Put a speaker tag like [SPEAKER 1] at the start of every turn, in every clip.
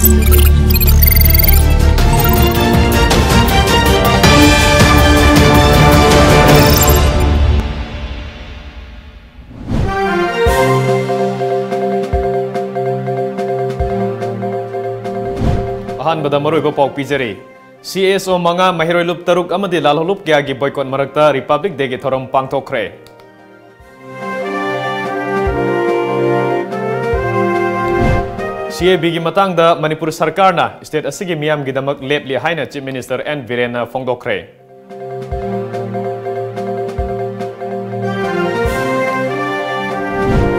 [SPEAKER 1] अहानबदा मरोइबा पाउ पिजरी CSO मंगा महिरोइलुप तरुक अमदि लालहलुप क्यागी बॉयकॉट मरक्ता रिपब्लिक डे गी थोरम पांगथोखरे CAB गी मतंगदा मणिपुर सरकारना स्टेट असिगी मियाम गिदमक लेपली हाइना चीफ मिनिस्टर एन वीरेन फोंगदोखरे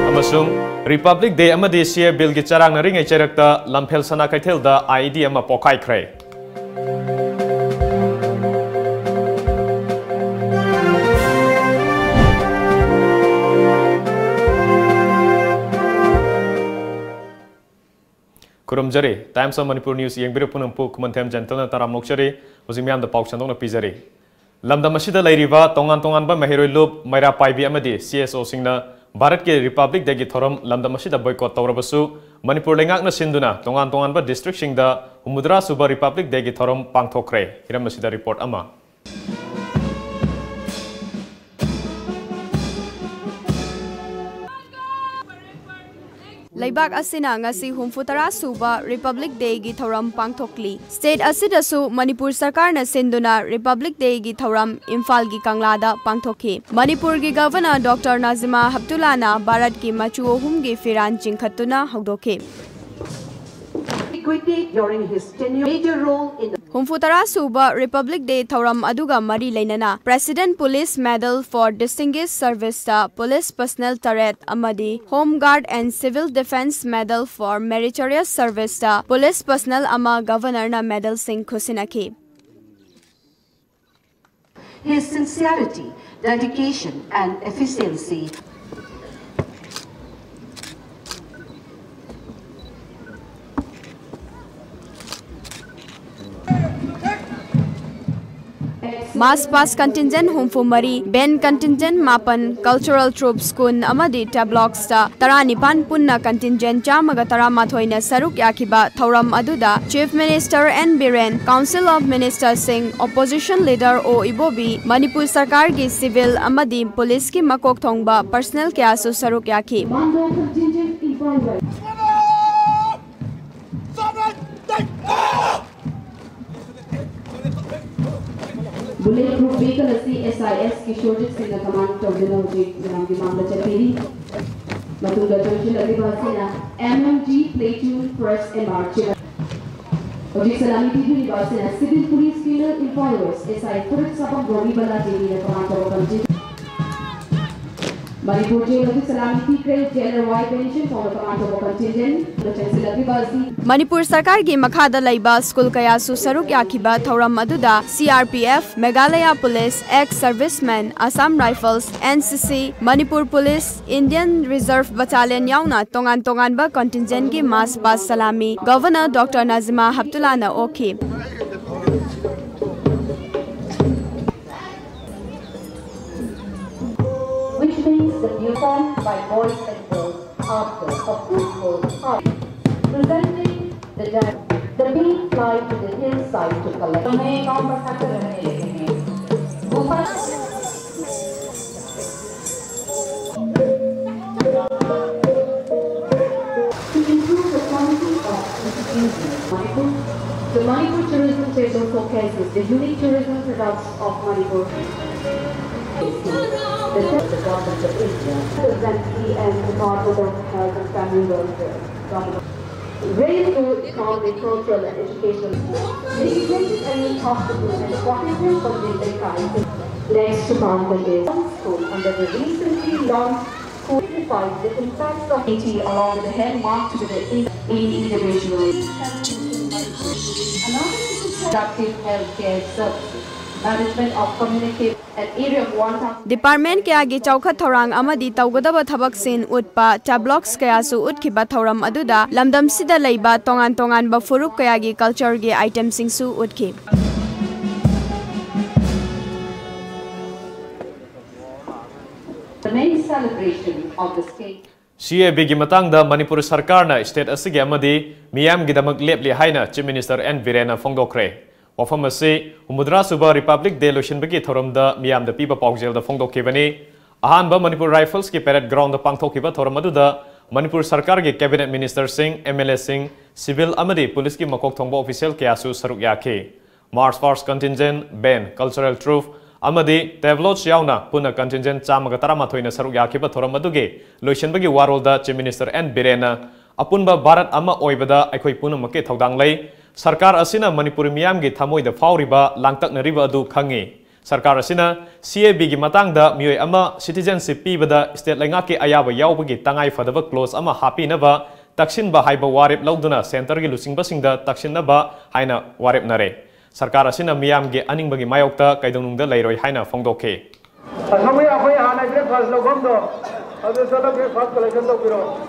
[SPEAKER 1] अमसुंग रिपब्लिक डे अमदि CA बिल गी चरांगना रिंगै चरक्ता लमफेल सना कैथेलदा IED अमा पोखाइख्रे खुरमजरी टाइम्स ऑफ मणिपुर न्यूज येंबिरु पुनमपु कुमनथेम जनतलना ताराम नोक्चरी हुजि म्याम द पाउक चंदोंना पिजरी लमदम असिदा लैरिबा तोंगान तोंगान बा महिरोइलुप मैरा पाइबी अमदि CSO सिंगना भारत के रिपब्लिक डे की थोरम लमदम असिदा बॉयकॉट तौरबसु मणिपुर लेंगाकना सिंदुना तोंगान तोंगान बा डिस्ट्रिक्ट सिंगदा हुमुद्रा सुबा रिपब्लिक डे की थोरम पांगथोखरे हिरम असिदा रिपोर्ट अमा
[SPEAKER 2] Laibak asina ngasi humfutara suba Republic Day gi thoram pangthokli state asidasu Manipur sarkar na sinduna Republic Day gi thoram Imphal gi Kanglada pangthokhi Manipur gi governor Dr Nazima Haptullah na Bharat ki machu ohum gi firan chingkhatuna hogdokhe
[SPEAKER 3] during his tenure major role in the
[SPEAKER 2] Humfutara suba Republic Day thoram aduga mari leinana President Police Medal for Distinguished Service ta Police Personnel Turret amadi Home Guard and Civil Defense Medal for Meritorious Service ta Police Personnel ama Governor na medal sing khusinaki
[SPEAKER 3] his sincerity, dedication and efficiency
[SPEAKER 2] Mass Pass Contingent Humfumari, Ben Contingent Mapan, Cultural Troops Kun, Amadi Tablocks ta, Taranipan Punna Contingent Chamaga Taramatoina Saruk Yakiba, Thoram Aduda, Chief Minister N. Biren, Council of Ministers Singh, Opposition Leader O. Ibobi, Manipur Sarkar gi Civil Amadi, Police ki Makok Thongba, Personnel Kyasu Saruk Yaki.
[SPEAKER 4] Bullet Group Vehicle SIS Kishorjit Singh Command Terminal Jinam की मामला चपेरी मतुंगा जोशी लगी बासिना MMG Platoon Press MR Ojik Salami TV बासिना Civil Police Killer Employers SI Purit Sabang Gomi Bala JD ने Command Terminal Manipur Jail of Salami Grade General White Pension for the Command Contingent
[SPEAKER 2] Manipur Sarkar gi makhada laiba school kaya su saruk yakiba thoram aduda CRPF Meghalaya Police ex-servicemen Assam Rifles NCC Manipur Police Indian Reserve Battalion yauna tongan ba contingent gi mass pass salami Governor Dr Nazima Haptullah na okhi
[SPEAKER 3] which means the uniform by boys and girls after a fruitful heart. Presenting the bee fly to the hillside to collect. To improve the quality of Manipur, the Manipur Tourism Table showcases the unique tourism products of Manipur. The government of India presents the Department of Health and Family Welfare. Raise to economic, cultural and educational. Integrated and hospitals and 43 funding kinds. Next to Mountain is school under the recently launched school signifies the impact of AT along with the head marked with the individual. Productive healthcare services. Management of communication an area of 1,000
[SPEAKER 2] Department kaya gi chawkhat thorang amadi tawgadaba thabak sin utpa tablocks kaya su utkhiba thoram aduda lamdam sida leiba tongan ba furuk kaya gi culture gi item sing su utkhi
[SPEAKER 3] The main celebration of the state
[SPEAKER 1] CAB gi matang da Manipur Sarkar na state asigi amadi miyam gi damak lepli haina Chief Minister N Birena Fongdokre. Wafam asi Humudra Suba Republic Day lotion bagi thoram da miyam da piba paukjel da Fongdokke bani. Ahan ba Manipur Rifles ki parade ground da pangthok ba thoram adu da Manipur Sarkar gi Cabinet Minister Singh, MLA Singh, Civil amadi Police ki makok thongba official kiasu saruk yake. March Force Contingent, Band, Cultural Troop, amadi tabloids yauna puna contingent chamaga taramathoina saruk yakiba thoram aduge loisenbagi warolda Chief Minister N Birena apunba Bharat ama oibada aikoi punamake thodang lei sarkar asina Manipur miyam gi thamoida fauriba langtaknariba adu khangi sarkar asina CAB gi matangda mioi ama citizenship pibada state laingaki ayaba yaubagi tangai fadaba close ama happy naba taksinba haiba warip lauduna center gi lusingba singda taksinaba haina warip nare Sarkar asina miyam ge aning bagi mayokta kaidonung da lairoi haina Fongdokhe.
[SPEAKER 5] Asami akhoi hana breakfast lo gomdo. Adu sada breakfast collection do piro.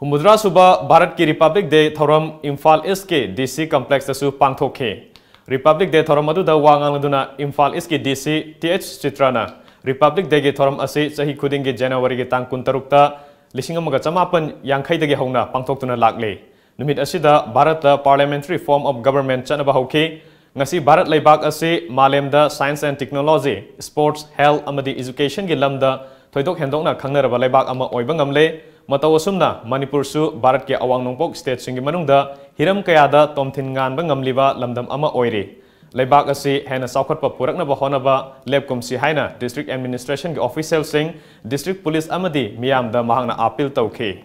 [SPEAKER 1] Humudra Suba Bharat ki Republic Day thoram Imphal East ke DC complex tasu pangthokhe. Republic Day thoram adu da wangang laduna Imphal East ki DC TH Chitrana. Republic Day ge thoram ase sahi khuding ge January ge tang 13 ta 1950 dagi hauna pangthoktuna lakle. Numit asida Bharat da Parliamentary Form of Government chanaba hauke ngasi Bharat laibak ase malem da Science and Technology, Sports, Health amadi Education gi lamda thoidok hendokna khangnaraba laibak ama oiba ngamle mataw asumna Manipur su Bharat ke awang nongpok state singi manungda hiram kayada tomthin nganba ngamliba lamdam ama oire laibak ase hena saukhatpa puraknaba honaba lebkom si haina District Administration gi official sing District Police amadi miyam da mahangna appeal tawke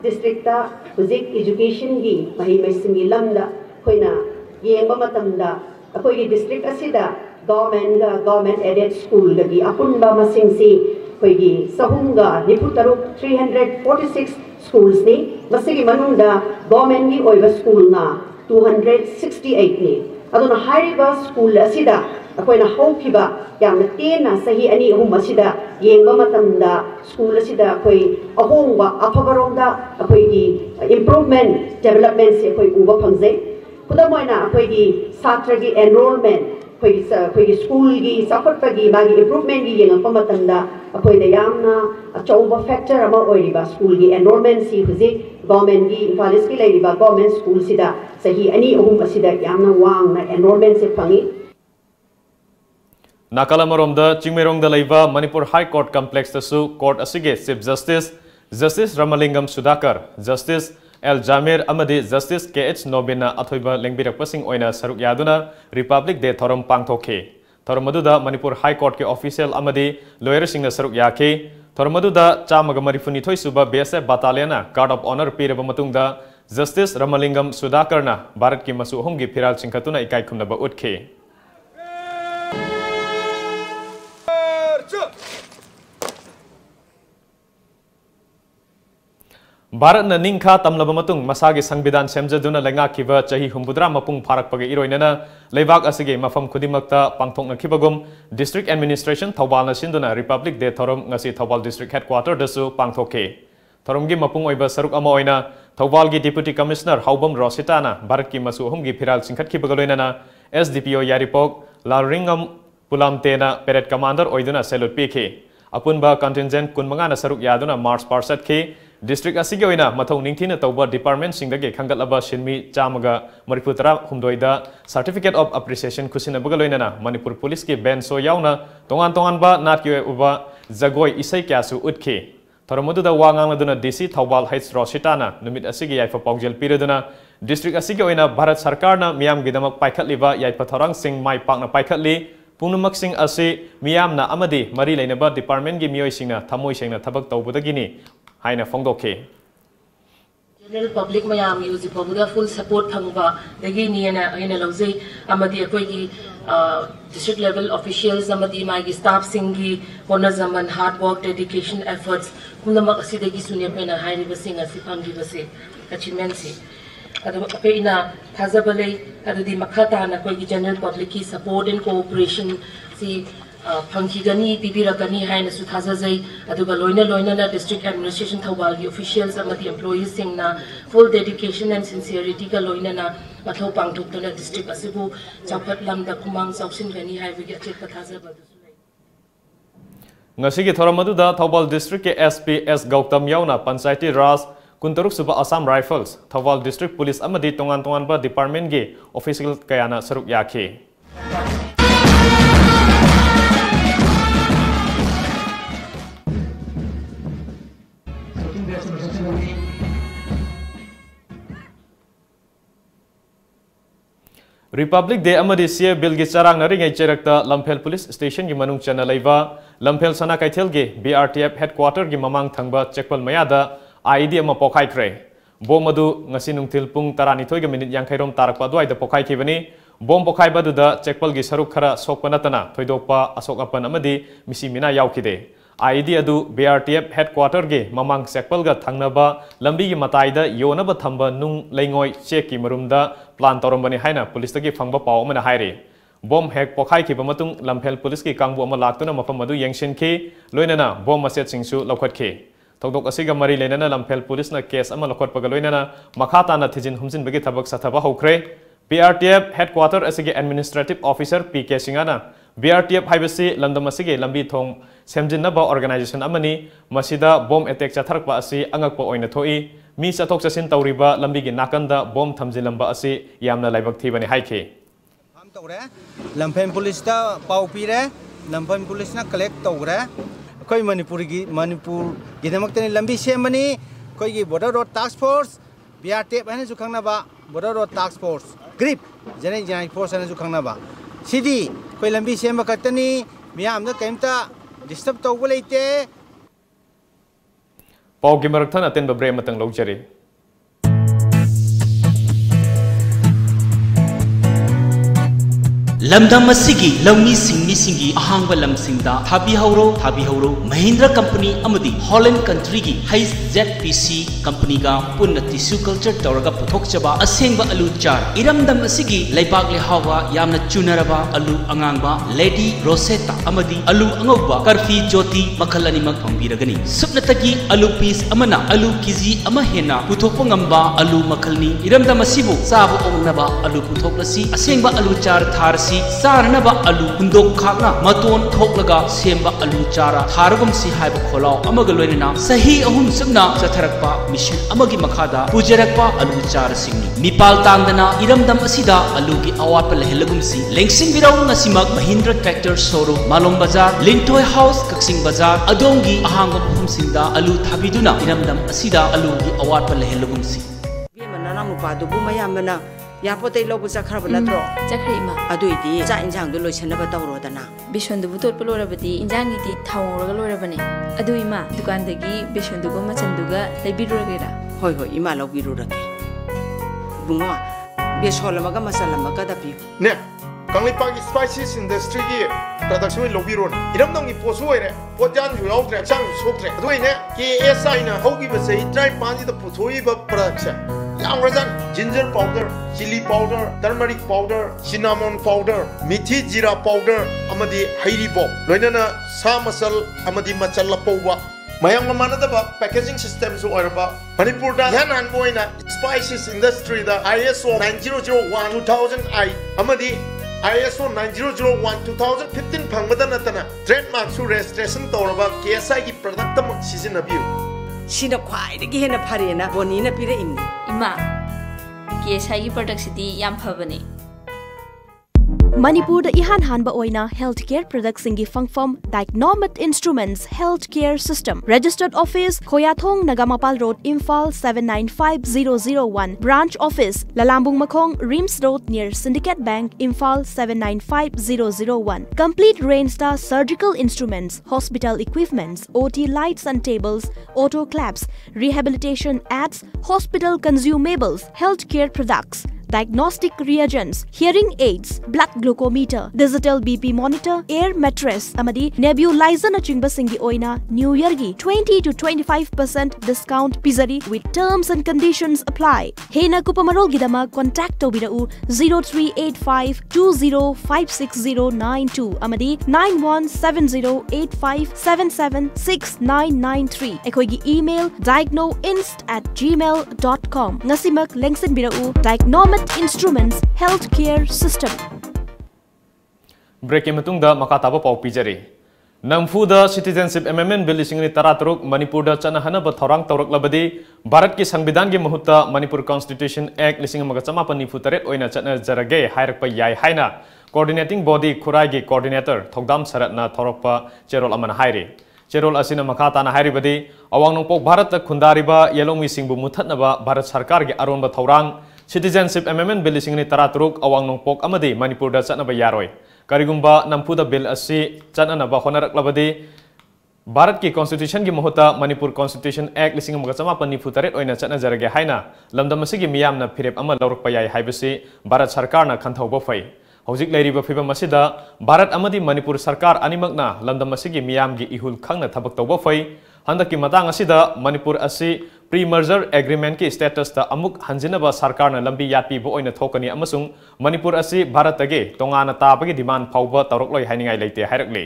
[SPEAKER 6] District ta Huzik Education gi mahi maisingi lamda koina yengba matamda akoi gi district asida government aided school gi apunba masingsi koi gi sahunga niputaru 346 schools ni masigi manungda government gi oiba school na 268 ni aduna hariba school asida akoina haukiba yamna tena sahi ani ahum asida yengba matamda school asida koi ahongba afabaronda akoi gi improvement development se koi uba phangje kudamoina akoi gi satra gi enrollment koi gi school gi sapatpa gi magi improvement gi yengpa matamda akoi da yamna achauba factor ama oiriba school gi enrollment si huji government gi college ki leiriba government school sida sahi ani ahum asida yamna wang na enrollment se phangi
[SPEAKER 1] Nakalamaromda Chingmerongda laiba Manipur High Court Complex tasu court asige Chief Justice Ramalingam Sudhakar, Justice L Jamir amadi Justice KH Nobina athoiba lengbirak pasing oina saruk yaduna Republic Day thoram pangthokhe. Thoramaduda Manipur High Court ke official amadi lawyer singna saruk yake. Thoramaduda chamaga marifuni thoi suba BSF Battalion Guard of Honor piraba matungda Justice Ramalingam Sudhakar na Bharat ki masu homgi phiral chingkhatuna ikai khumnaba utke. Bharat na ningkha tamlaba matung masagi sangbidan semjaduna lengakiba chahi humbudra mapung pharakpage iroinana leibak asige mafam khudimakta pangthokna khibagum District Administration Thawbal na sinduna Republic Day thorom ngasi Thawbal District Headquarter dasu pangthokhe thoromgi mapung oiba saruk ama oina Thawbal gi Deputy Commissioner Haubam Rosita na Bharat ki masu humgi phiral singkhat khibagaloinana SDPO Yaripok Laringam Pulamtena Parade Commander oiduna salute pike apunba contingent kunmanga na saruk yaduna March Parsat ke District asigi oina mathau ningthina tawba department singdage khangatlaba sinmi chamaga mariputara humdoida Certificate of Appreciation khusina bagaloinana Manipur Police ki band so yauna tongan ba natki uba jagoi isai kyasu utke thoromodu da wangang laduna DC Thawbal H Rositana numit asigi yaifa paujel piraduna district asigi oina Bharat Sarkar na miyam gidamak paikhatliba yaifa thorang sing mai pakna paikhatli Punumak sing ase miyam na amadi mari lainaba department gi miyoi singna thamoi singna thabak tawbudagini haina Fongdokhe
[SPEAKER 7] General public mayam use the full support thangba dagi niana ina lawjei amadi akoi gi district level officials amadi magi staff singi hona zaman hard work dedication efforts kunamak asidagi sunya pena hairiba singa sipangi base achievement si adu apeina thazabale adu di makhata na koi gi general public ki support and cooperation si Pankigani, Pibirakani, Haina Suthazai, Aduga Loina na District Administration Thawbal, the officials and the employees sing na full dedication and sincerity ka Loina na Matho Pangtuk na district Asibu, Chapat Lam da Kumang Sausin Gani, Hai Vigat Pathaza.
[SPEAKER 1] ngasi ki thoram aduda Thobal district ke SP S Gautam yauna panchayati Raj kuntaruk suba Assam Rifles Thobal district police amadi tongan ba department ge official kayana saruk yakhe Republic Day amadi sia bill gi charang nari ngai cherakta Lamphel police station gi manung chana leiba Lamphel sana kaithel gi BRTF headquarter gi mamang thangba chekpal mayada ID ama pokhai kre bom adu ngasi nungthil pung 12 minute yankairom tarakpa duai da pokhai khibani bom pokhai badu da chekpal gi saruk khara sokpa natana thoidokpa asok apan amadi misi mina yaukide ID adu BRTF headquarter ge mamang sekpal ga thangnaba lambi gi mataida yonaba thamba nung leingoi check ki marumda plan torombani haina police gi phangba paw amana haire bom hek pokhai ki bamatung Lamphel police ki kangbu ama laktuna mafam adu yangshin ki loinana bom maset singsu lokhat ki thokdok asiga mari lenana Lamphel police na case ama lokhat paga loinana makhata na thijin humjin bagi thabak sathaba hokre BRTF headquarter asigi administrative officer PK Singana BRTF haibasi lamdam asigi lambi thong semjinaba organization amani masida bom attack chatharpa asi angakpa oina thoi mi chathok chasin tawriba lambi gi nakanda bom thamjilamba asi yamna laibak thibani haike
[SPEAKER 8] ham tawre Lamphel police ta pau pire Lamphel police na collect tawre koi manipur gi damakte lambi semani koi gi border road task force BRTF ane su khangna ba border road task force grip jene force ane su khangna ba sidi koi lambi semba katani miyam da kaimta disturb tawba leite
[SPEAKER 1] Pau gi marak thana ten babre matang lojari
[SPEAKER 9] Lamdam asigi lawni singmi singi ahangba lamsingda thabi hauro Mahindra company amadi Holland country gi Heiss ZPC company ga punna tissue culture tawraga puthokchaba asengba alu char iramdam asigi leibak lehawa yamna chunaraba alu angangba Lady Rosetta amadi alu angogba karfi jyoti makhal animak pambiragani supnatagi alu piece amana alu kg ama hena puthokpa ngamba alu makhalni iramdam asibu sabu ongnaba alu puthoklasi asengba alu char tharsi Sarnaba alu hundok khakna maton thoklaga semba alu chara tharagum si haiba kholaw amaga loinana sahi ahum sabna chatharakpa mission amagi makhada pujarakpa alu chara singni mipal tangdana iramdam asida alu gi awapa lehelagum si lengsing birau ngasimak Mahindra tractor showroom Malong Bazar Lintoi house Kaksing Bazar adongi ahangam hum singda alu thabiduna iramdam asida alu gi awapa lehelagum si
[SPEAKER 10] bemana nupa du bumayamana Yapote lobu zakharba natro
[SPEAKER 11] zakri ma
[SPEAKER 10] aduidi cha injang du loisanaba tawrodana
[SPEAKER 11] bishon du butot pelorabadi injang gi thawraga lorabane adu ima dukan dagi bishon du go machanduga leibirogera
[SPEAKER 10] hoi ima lobirurake bungo besholamaga masalamaga dapi
[SPEAKER 12] ne Kanglipagi spices industry gi production lobiron iramdong gi posu oire potjan ju yautre chang soktre aduine KSI na hogi basai try panji da puthoi ba production ginger powder, chili powder, turmeric powder, cinnamon powder, methi jeera powder, amadi hairi bo. Loinana sa masal amadi machalla powwa. Mayang manadaba packaging system so orba. Manipur da yan boina spices industry da ISO 9001 2000I amadi ISO 9001 2015 phangmada natana trademark su registration torba KSI gi product tam seasonabiu.
[SPEAKER 10] Sina khwai de hena pharena bonina pire inni
[SPEAKER 11] ima KSI gi product sidi yam phabani
[SPEAKER 2] Manipur da ihan hanba oina healthcare products ingi fangfam Diagnomet Instruments Healthcare System Registered Office Khoyathong Nagamapal Road Imphal 795001 Branch Office Lalambung Makhong Rims Road near Syndicate Bank Imphal 795001 Complete range star surgical instruments hospital equipments OT lights and tables auto claps rehabilitation aids hospital consumables healthcare products diagnostic reagents, hearing aids, blood glucometer, digital BP monitor, air mattress, amadi nebulizer na chingba singi oina New Year gi 20 to 25% discount pizari with terms and conditions apply. Hena kupamarol gidama contact obirau 0385 20569092 amadi 917085776993. Ekoigi email diagnoinst@gmail.com. Ngasimak lengsin birau Diagnomet Instruments Healthcare System.
[SPEAKER 1] Break matung da makataba pau pijari. Namfuda Citizenship Amendment Bill isingni taraturuk Manipurda chanahana ba thorang tawrak labadi Bharat ki Sangbidan gi mahutta Manipur Constitution Act 1994 oina chana jarage hairak pa yai haina coordinating body khurai gi coordinator thogdam saratna thorakpa cherol amana hairi cherol asina makata na hairi badi awang nongpok Bharat ta khundariba yelongmi singbu muthatnaba Bharat sarkar gi aron ba thorang Citizenship Amendment Bill isingni taraturuk awang nongpok amadi Manipurda chana ba yaroi Karigumba Nampuda Bill asi chanana ba honarak labadi Bharat ki Constitution gi mahota Manipur Constitution Act 1994 oina chana jarage haina lamdam asigi miyamna phirep ama lawrak payai haibasi Bharat sarkar na khanthauba phai hojik leiriba phibam asida Bharat amadi Manipur sarkar animakna lamdam asigi miyam gi ihul khangna thabak tawba phai handaki matang asida Manipur asi pre-merger agreement ki status ta amuk hanjinaba sarkar na lambi yatpi bo oina thokani amasung Manipur asi Bharat age tongana tabagi demand phauba tawrakloi hainingai leite hairakle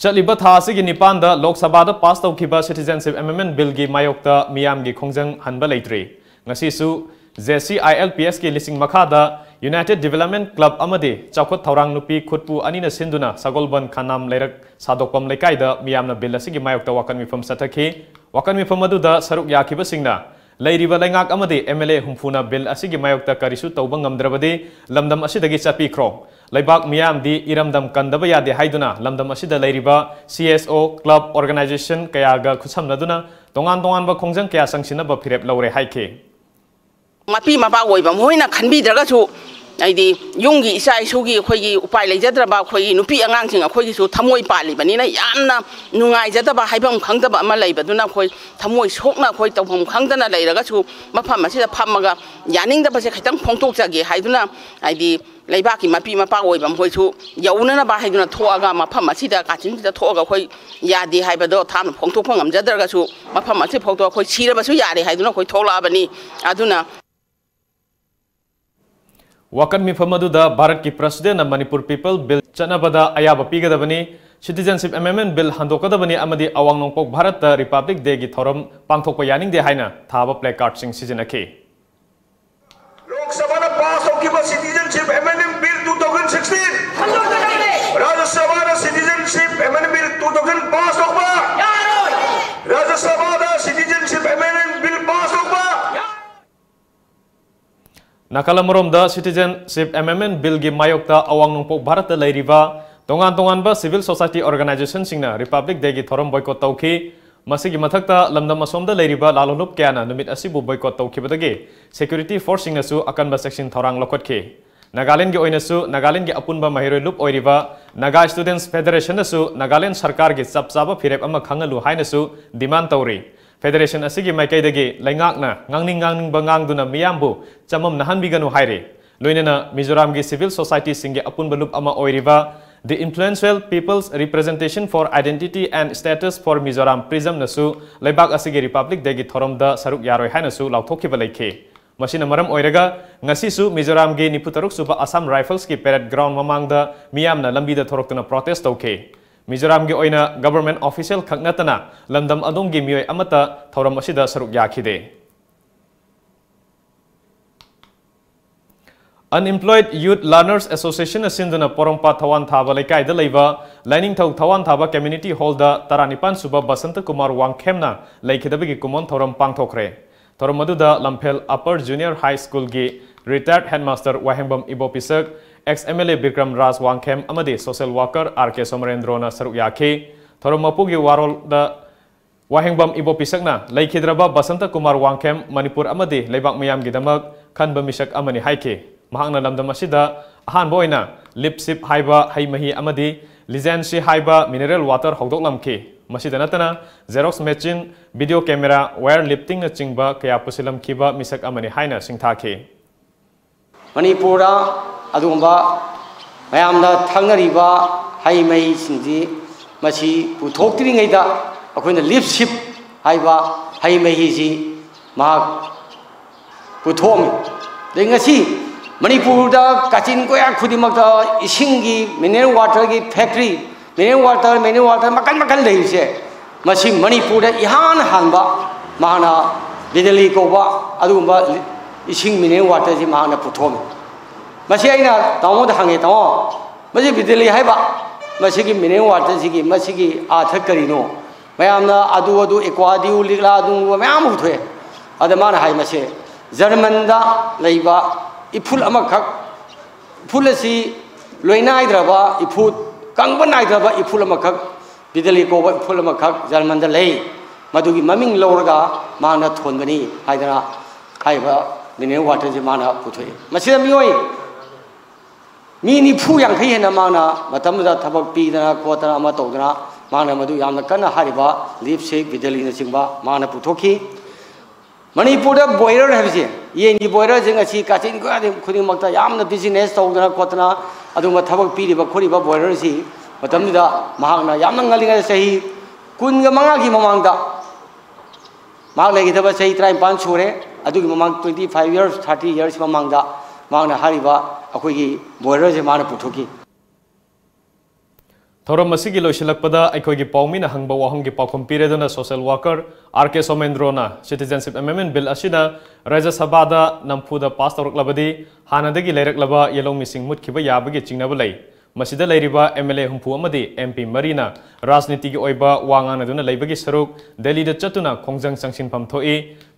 [SPEAKER 1] Chaliba tha asigi nipanda Lok Sabha da pass tawkhiba Citizenship Amendment Bill gi mayokta miyam gi khongjang hanba leitri ngasi su JCILPS ki lising makhada United Development Club amadi chakot thaurang nupi khutpu anina sinduna sagolban khanam leirak sadokpam lekai miyamna bill asigi mayokta wakan mifam sathakhi wakan mifam aduda saruk yakhiba singna leiriba lengak amadi MLA humfuna bill asigi mayokta karisu tawba ngamdrabadi lamdam asidagi chapi khro leibak miyam di iramdam kandaba yade haiduna lamdam asida leiriba CSO club organization kayaga khusamnaduna tongan ba khongjang kaya sangsina ba phirep lawre haike
[SPEAKER 10] Mapi mapa oiba moina khanbi draga chu aidi yungi isa isugi khoigi upai leijadraba khoigi nupi angangsing khoigi su thamoi pali bani na yamna nungai jadaba haibam khangdaba ama leibaduna khoi thamoi sokna khoi tawham khangdana leiraga chu mafam asida phamaga yaningdaba se khitang phongtok jage haiduna aidi leibaki mapi mapa oiba khoi chu yaunana ba haiduna thoaga mafam asida kachin da thoaga khoi yadi haibado tham phongtok phangam jadraga chu mafam asi phongtok khoi chiraba su yari haiduna khoi thola bani aduna
[SPEAKER 1] Wakan mifamaduda Bharat ki President na Manipur People Bill chanabada ayaba pigadabani Citizenship Amendment Bill handokadabani amadi awang nongpok Bharat ta Republic Day gi thoram pangthokpa yaning de haina thaba placard sing sizinakhi
[SPEAKER 5] Lok Sabha na pass hokiba Citizenship Amendment Bill 2016 Rajya Sabha na Citizenship Amendment Bill 2000 pass hokba Rajya Sabha na Citizenship Amendment Bill pass hokba
[SPEAKER 1] Nakalamorom da Citizenship Amendment Bill gi mayokta awang nongpok Bharat ta leiriba tongan ba civil society organization singna Republic Day gi thoram boycott tawki masigi mathakta lamdam asomda leiriba lalolup kyana numit asibu boycott tawkhibadagi security force singna su akanba section thorang lokotki Nagaland gi oinasu Nagaland gi apunba mahiroi lup oiriba Naga Students Federation su Nagaland sarkar gi chapchaba phirep ama khangalu hainasu demand tawri Federation asigi maikaidagi laingakna ngangning bangangduna miyambu chamam nahanbiganu haire loinena Mizoram gi civil society singe apunba lup ama oiriba the influential people's representation for identity and status for Mizoram prism nasu leibak asigi Republic Day gi thoromda saruk yaroi hainasu lauthokhiba leikhe masina maram oiraga ngasi su Mizoram gi niputaruk suba Assam Rifles ki parade ground mamangda miyamna lambida thoroktuna protest tawke Mizoram gi oina government official khaknatana lamdam adong gi mioi amata thoram asida saruk yakhide Unemployed Youth Learners Association asinduna porongpa thawan thaba lekai da leiba lining thau thawan thaba community hall da taranipan suba Basanta Kumar Wangkhemna leikhidabagi kumon thoram pangthokre thoram aduda Lamphel Upper Junior High School gi retired headmaster Wahengbam Ibopisak ex-MLA Bikram Raj Wangkhem amadi social worker RK Somarendrona saruk yakhi Thoromapugi warol da Wahengbam Ibopisakna leikidraba Basanta Kumar Wangkhem Manipur amadi leibak mayam gidamak khanba misak amani haike mahangna lamdam asida ahanba oina lipsip haiba haimahi amadi lizensi haiba mineral water hogdok lamki masida natana xerox machine video camera wire lifting na chingba kaya pusilam kiba misak amani haina singthaki
[SPEAKER 13] Manipura adumba mayamna thangnariba haimai singji machi puthoktiringaida akoina lipship haiba haimai ji ma puthom dengasi Manipurda kachin koya khudimakta isingi mineral water gi factory mineral water makan leise machi Manipurda ihan hanba mahana bidali koba adumba ising mineral water ji mahana puthom Masih aina tamu dah hangi tamu मजे बिदली है बा मसीगी meaning water सिगी मसीगी आर्थ करीनो मैमना अदु एक्वाडियो लिगला अदु ma'am उठे अदमान है मसे German दा लेबा इफुल अमखक इफुल असि लोइनाइद्रबा इफुल कंगबा नाइद्रबा इफुल अमखक बिदली को इफुल अमखक जर्मन दा लई मधुगी ममिंग लौरगा माना थोनबनी हाइदरा हाइबा मिनिंग वाटर जे माना पुथोय मसे मियोय मी निफु यांखै हेना माना मतमदा थबक पीदना कोतना अमा तौदना माना मधु यामना कन्ना हारिबा लिपस्टिक बिदली न सिंबा माना पुथोखी मणिपुर बॉयलर है ये बॉयलर जिंग अच्छी काचिन खुद मक्ता बिजनेस तौदना खोतना अदुम थबक पीरिब खोरिब बॉयलर सी मतमदा महांगना यामना ngaliga सही कुनगा मंगा की ममांगदा मांग लेगिदबा सही 35 सुरे अदुगी ममांग 25 years 30 years ममांगदा मांगना हारिबा अखोगी बॉयलर जे माना पुथोकी
[SPEAKER 1] थौरम मसीगी लोइसिलकपदा अखोगी पाउमिना हंगबा वाहंगी पाखम पीरेदना सोशल वर्कर आरके सोमेंद्रोना सिटीजनशिप अमेंडमेंट बिल असिना राज्य सभादा नमफुदा पास तौरकलबदी हानादगी लेरकलबा येलो मिसिंग मुतखिबा याबगी चिंगनाबा लई मसिदा लेरिबा एमएलए हुंफु अमदी एमपी मरीना राजनीतिगी ओइबा वांगानदुना लेबगी सरुक दिल्लीदा चतुना खोंजंग संगसिनफम थोई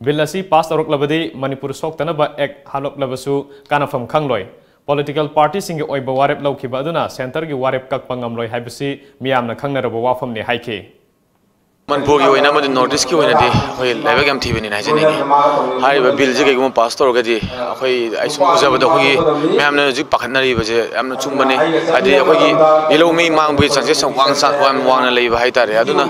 [SPEAKER 1] बिल असि पास तौरकलबदी मणिपुर सोक्तनबा एक्ट हालोकलबसु कानाफम खंगलोय Political parties singe oiba warep laukiba aduna center gi warep kakpa ngamloi haibasi miyamna khangnaraba wafamni haike
[SPEAKER 14] मनपुर की ओइना मदि नॉर्थ ईस्ट की ओइना दि होय लेबेग एम टीवी नि नाइजने हारिबा बिल जे गेगुम पास तौरगदि अखोय आइसु उजाबद अखोय मैमना जि पाखनरि बजे यामना चुमबने आदि अखोय येलो मी मांगबि चांसे संवांग वांगना लेबा हाइतारे अदुना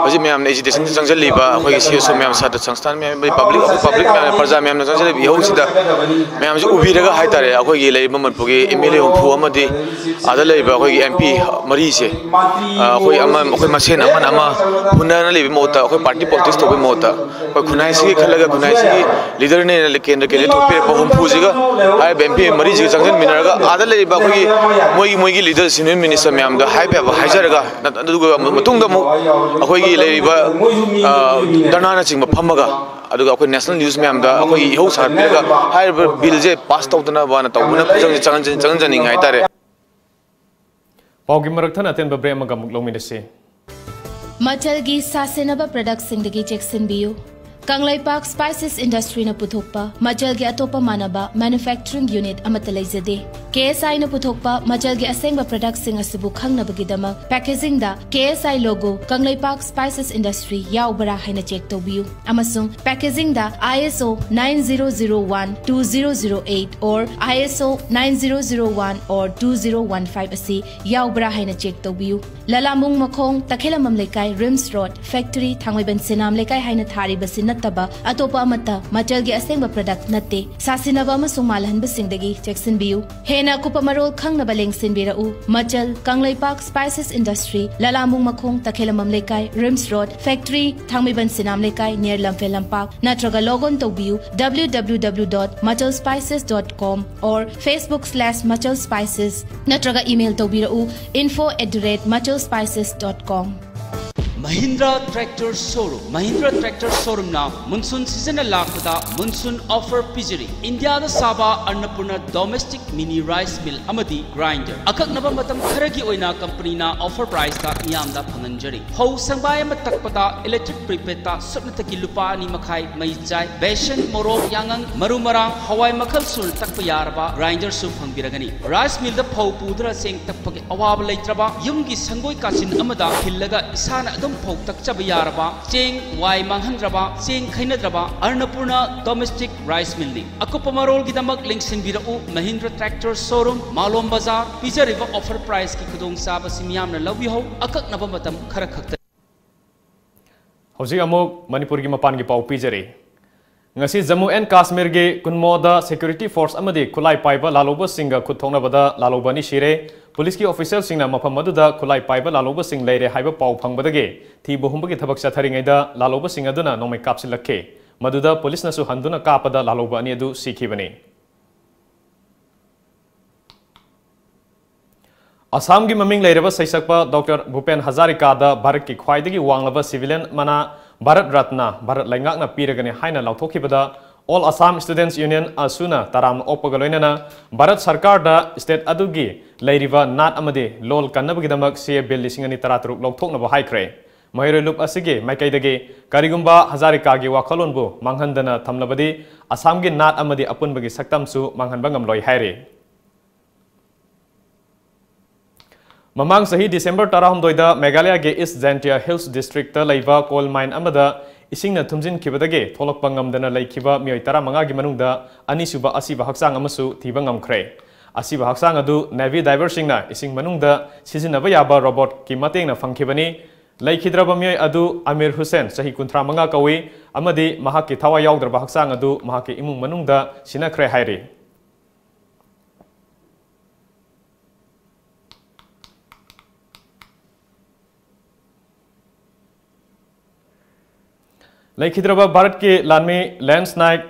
[SPEAKER 14] हजि मैमना एजुकेशन चंगजलिबा अखोय सीएसओ मैम साद संस्थान मैम पब्लिक मैम प्रजा मैमना चंगजलिबि हौसिदा मैम जि उबिरगा हाइतारे अखोय gi लेबा मनपुर की एमएलए हुफु अमदि आदा लेबा अखोय एमपी मरी से अखोय अमा अखोय मसेन अमा ना लेबी मोता अखोय पार्टी पॉलिटिक्स तोबे मोता अखोय खुनाइसी खलगा खुनाइसी लीडर ने केंद्र के लिए थोपे बहुम फुजिगा हाय एमपी मरी जी संगन मिनरगा आदा लेबा अखोय मोई लीडर सीनियर मिनिस्टर मैम दा हाय पे हाइजरगा अदुगा मतुंग मु अखोय लेबा दनाना चिंग फमगा अदुगा अखोय नेशनल न्यूज़ मैम दा अखोय इहो सारपेगा हाय बिल जे पास तौदना बाना तौबना चंगन जनिंग हाइतारे
[SPEAKER 1] पाउगी मरकथन अतेन ब्रेम गा मुक्लोमिनसे
[SPEAKER 15] मचलगी सासेनबा प्रोडक्ट सिंगदगी चेक्सिनबियु कंगलाइपाक स्पाइसेस इंडस्ट्री न पुथोकपा मचलगी अतोपा मानबा मैन्युफैक्चरिंग यूनिट अमत लेजदे KSI न पुथोकपा मचलगी असेंगबा प्रोडक्ट सिंग असबु खंगनबगिदमक पैकेजिंग दा KSI लोगो कंगलाइपाक स्पाइसेस इंडस्ट्री याउबरा हैना चेक तोबियु अमसुंग पैकेजिंग दा ISO 9001-2008 और ISO 9001 और 2015 असि याउबरा हैना चेक तोबियु ललामुंग मखोंग तखेलमम लेकाय रिम्स रोड फैक्ट्री थांगवेबन सिनाम लेकाय हैना थारी बसि नत्तबा अतोपा अमता मचलगी असेंगबा प्रोडक्ट नत्ते सासिनबा अमसुंग मालहनबा सिंगदगी चेक्सिनबियु हेना कुपा मरोल खंगनबा लेंसिनबिरउ मचल कंगलाइपाक स्पाइसेस इंडस्ट्री ललामुंग मखोंग तखेलमम लेकाय रिम्स रोड फैक्ट्री थांगवेबन सिनाम लेकाय नियर लंफे लंपाक नत्रगा लॉगिन तोबियु www.machalspices.com और facebook/machalspices नत्रगा ईमेल तोबिरउ info@machalspices.com
[SPEAKER 9] महिंद्रा ट्रैक्टर शोरूम ना मुनसून सीजन लाखदा मुनसून ऑफर पिजरी इंडिया दा साबा Annapurna domestic mini rice mill अमदी ग्राइंडर अककनबा मतम खरगी ओइना कंपनी ना ऑफर प्राइस ता यामदा फंगनजरी हौ संबाय म तकपदा इलेक्ट्रिक प्रीपेड ता सुनतकी लुपा नि मखाई मई चाय बेसन मोरोक यांगंग मरुमरा हवाई मखल सुल तकप यारबा ग्राइंडर सु फंगबिरगनी राइस मिल दा फौ पुदरा सेंग तकपगे अवाब लेत्रबा युमगी संगोई कासिन अमदा हिल्लगा इसाना अदम फौ तकचब यारबा चेंग वाई मांगहनद्रबा चेंग खैनद्रबा अन्नपूर्णा डोमेस्टिक राइस मिल अकुप मरोल गिदमक लिंक्सिनबिरउ महिंद्रा ट्रैक्टर शोरूम मालोम बाजार पिजरिबा ऑफर प्राइस की खुदोंग साबा सिमियामना लवबिहो अककनबा मतम खर खक्त
[SPEAKER 1] हौजी अमुक मणिपुर की मपान की पाउ पिजरे ngasi Jammu and Kashmir ge kunmoda security force amadi khulai paiba laloba singa khutthongnabada laloba ni shire police ki official singna mafam aduda khulai paiba laloba sing leire haiba pau phangbadage thi bohumba ki thabak chatharingaida laloba sing aduna nomai kapsilakhe maduda police nasu handuna kapada laloba ani adu sikhibani Assam की ममिंग लेरबा सैसकपा doctor Bhupen Hazarika दा भारत की ख्वाइदगी वांगलबा civilian मना Bharat Ratna Bharat लैंगाकना पीरगने हाइना लाउथोखिबदा All Assam Students Union asuna taram opagaloinana Bharat Sarkar da state adugi leiriva nat amade lol kannabgidamak CA bill lisingani taratruk lokthoknaba haikre Mahiroi lup asige maikaidage karigumba Hazarika gi wakhalonbu manghandana thamlabadi Assam gi nat amade apunbagi saktamsu manghanba ngamloi haire Mamang sahi December tarahum doida Meghalaya ge East Jantia Hills District ta leiva coal mine amada isingna thumjin khibadage tholokpa ngamdana laikhiba mioi tara manga gi manungda anisuba asiba haksang amasu thiba ngamkhre asiba haksang adu navy diver singna ising manungda sizinaba yaba robot ki matengna phangkhibani laikhidraba mioi adu Amir Hussain sahi kunthra manga kawi amadi mahakki thawa yaugdraba haksang adu mahakki imung manungda sinakhre hairi Laikhidraba Bharat ke Lanmi Lance Naik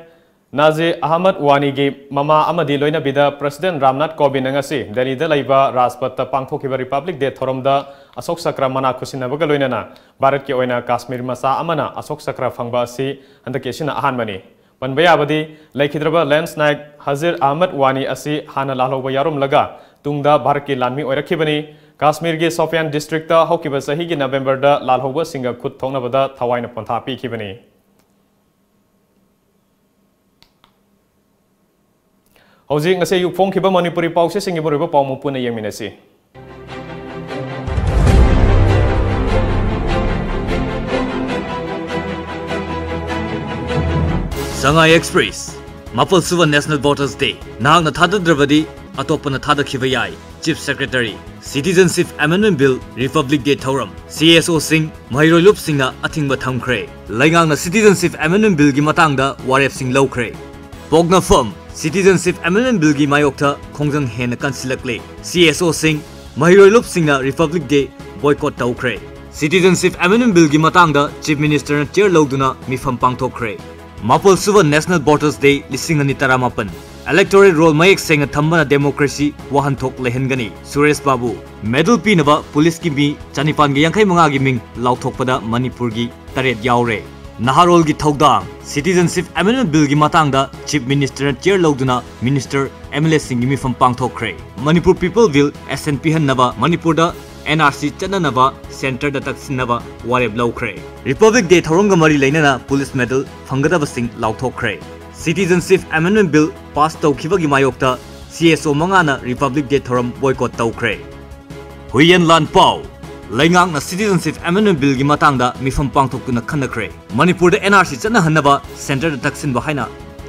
[SPEAKER 1] Naze Ahmad Wani ge mama amadi loina bida President Ramnath Kovind ngasi Delhi da laiba Rajpath pangthokiba Republic Day thoromda Ashok Chakra mana khusinabaga loinana Bharat ke oina Kashmir masa amana Ashok Chakra phangba asi handake sina ahanbani panbaya abadi Laikhidraba Lance Naik Hazir Ahmad Wani asi hana lalhoba yarum laga tungda Bharat ke Lanmi oirakhibani Kashmir ge Sofian district ta hokiba sahi ge November da lalhoba singa khut thongnabada thawaina pontha pi khibani Hojing ngase yuk phong khiba Manipuri pause singi boriba pawmu puna yengminasi
[SPEAKER 16] Sangai Express Mapal Suva National Voters Day Nahang na thadadravadi atopana thadakhiba yai Chief Secretary Citizenship Amendment Bill Republic Day Thoram CSO Singh Mahiroi Lup Singha athingba thamkhre Laingang na Citizenship Amendment Bill gi matangda warep sing lawkhre Pogna firm Citizenship Amendment Bill gi mayokta khongjang hena kansilakle CSO Singh Mahiroi Lup Singha Republic Day boycott tawkhre Citizenship Amendment Bill gi matangda Chief Minister na chair lawduna mifam pangthokkhre Mapal Suva National Voters Day lisingani taramapan Electoral roll mayek senga thambana democracy wahanthok lehengani Suresh Babu medal pinaba police ki mi chanipan gi yankhai manga gi ming lauthokpada Manipur gi taret yaure Naharol gi thaudang Citizenship Amendment Bill gi matangda Chief Minister chair lawduna Minister MLA Singh gi mifam pangthokre Manipur People Will SNP hannaba Manipur da NRC chananaba center da taksinaba wareb lawkhre Republic Day thoronga mari leinana police medal phanggadaba sing lauthokre Citizenship Amendment Bill pass tawkhibagi mayokta CSO mangana Republic Day thoram boycott tawkhre Huyen Lan Pau Laingang na Citizenship Amendment Bill gi matangda mifam pangthokuna khanakre Manipur da NRC chana hannaba center da taksin ba haina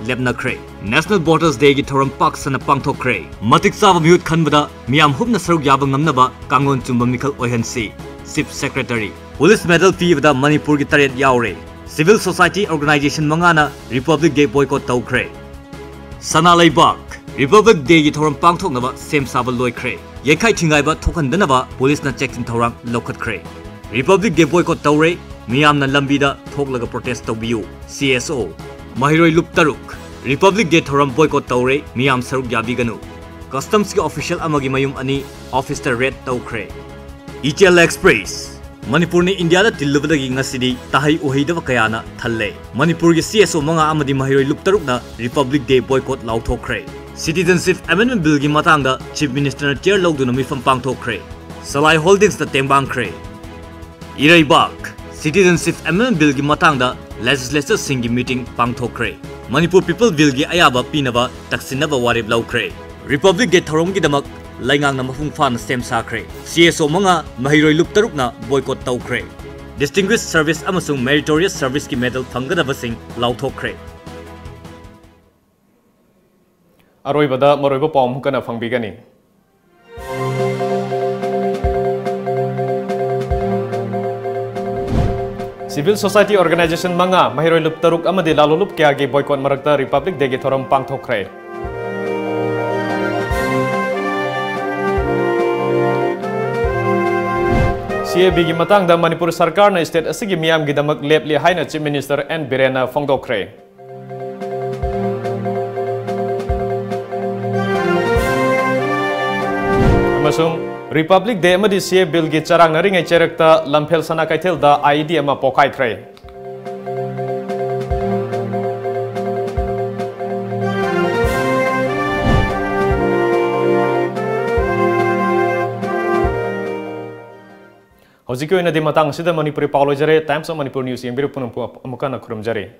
[SPEAKER 16] lebnakre National Voters Day gi thoram paksana pangthokre matik chaba miut khanbada miyam hubna saruk yaba ngamnaba kangon chumba mikhal oihansi Chief Secretary Police medal fee da Manipur gi taret yaure Civil Society Organization mangana Republic Day boycott tawkhre Sana Laibak Republic Day gi thoram pangthoknaba sem saba loikhre Yekai thingaiba thokhandanaba police na check in thorang lokhatkre Republic Day boycott tawre miyamna lambida thoklaga protest tawbiu CSO Mahiroi Lup Taruk Republic Day thoram boycott tawre miyam saruk yabiganu Customs ki official amagi mayum ani officer red tawkhre ETL Express Manipur ni India da tillubadagi ngasidi tahai uhaidaba kayana thalle Manipur gi CSO manga amadi Mahiroi Lup Taruk na Republic Day boycott lauthokre Citizenship Amendment Bill gi matangda Chief Minister na chair lawduna mifam pangthokre Salai Holdings na tembangkhre Iraibak Citizenship Amendment Bill gi matangda Legislature singi meeting pangthokre Manipur People Bill gi ayaba pinaba taksinaba warib lawkhre Republic Day thorom gi damak Laingang na mafung fan sem sakre CSO manga Mahiroi Lup Taruk na boycott tawkhre Distinguished Service amasung Meritorious Service ki medal phanggadaba sing lauthokre
[SPEAKER 1] Aroibada maroiba pawm kana phangbigani Civil Society Organization manga Mahiroi Lup Taruk amadi lalolup kya gi boycott marakta Republic Day gi thoram pangthokre CAB gi matangda Manipur Sarkar na state asigi miyam gi damak lepli haina Chief Minister N Birena phongdokre amasung Republic Day amadi CA bill gi charang naringai cherakta lamphel sana kaithel da IED ama pokai khre Hojiki oina di matang sida Manipuri Paulo jare Times of Manipur News yang biru punung amukana kurum jare.